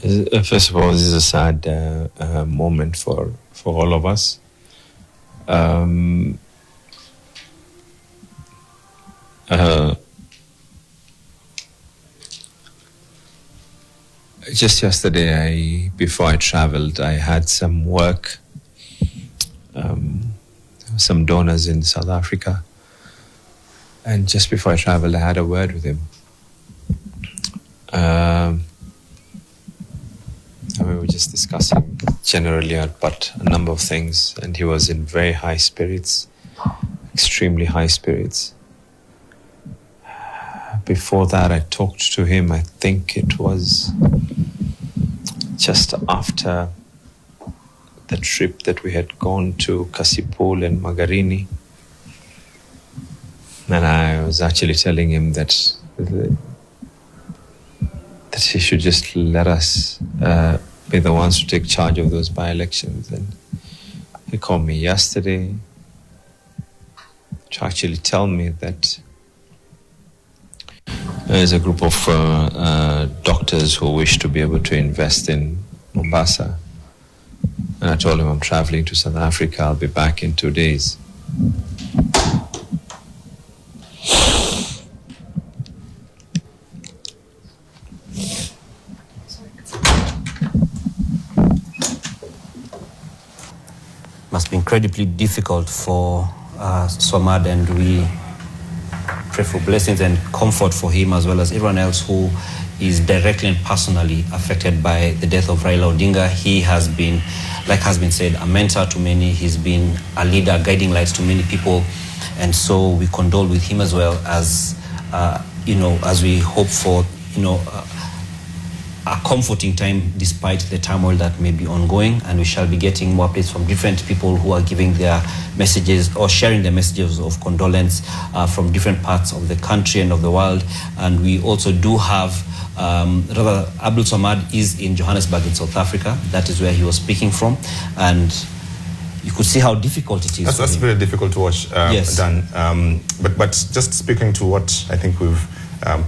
First of all, this is a sad moment for all of us. Just yesterday, before I traveled, I had some work, some donors in South Africa. And just before I traveled, I had a word with him. We were just discussing generally about a number of things, and he was in very high spirits, extremely high spirits. Before that, I talked to him, I think it was just after the trip that we had gone to Kasipul and Magarini. And I was actually telling him that he should just let us be the ones to take charge of those by-elections. And he called me yesterday to actually tell me that there's a group of doctors who wish to be able to invest in Mombasa. And I told him I'm traveling to South Africa. I'll be back in 2 days. Must be incredibly difficult for Swamad, and we pray for blessings and comfort for him as well as everyone else who is directly and personally affected by the death of Raila Odinga. He has been, like has been said, a mentor to many. He's been a leader, guiding lights to many people, and so we condole with him as well as as we hope for a comforting time despite the turmoil that may be ongoing. And we shall be getting more updates from different people who are giving their messages or sharing their messages of condolence from different parts of the country and of the world. And we also do have Abdul Swamad is in Johannesburg in South Africa. That is where he was speaking from, and you could see how difficult it is. That's very difficult to watch, yes. Dan. But just speaking to what I think we've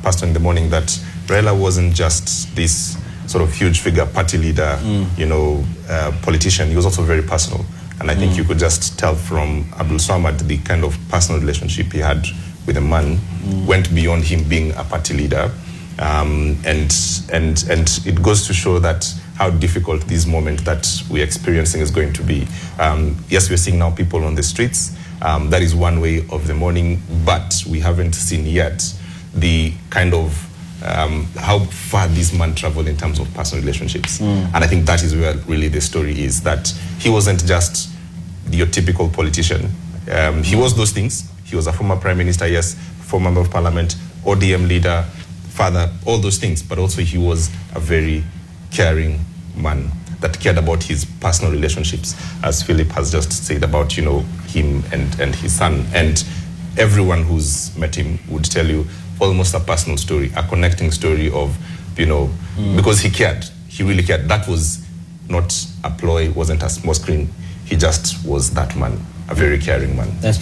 passed on in the morning, that Raila wasn't just this sort of huge figure, party leader, politician. He was also very personal. And I think you could just tell from Abdul Swamad the kind of personal relationship he had with the man went beyond him being a party leader. And it goes to show that how difficult this moment that we're experiencing is going to be. Yes, we're seeing now people on the streets. That is one way of the morning, but we haven't seen yet the kind of how far this man traveled in terms of personal relationships. And I think that is where really the story is, that he wasn't just your typical politician. He was those things. He was a former prime minister, yes, former member of parliament, ODM leader, father, all those things, but also he was a very caring man that cared about his personal relationships, as Philip has just said about, him and his son. And everyone who's met him would tell you almost a personal story, a connecting story of, because he cared. He really cared. That was not a ploy, wasn't a small screen. He just was that man, a very caring man.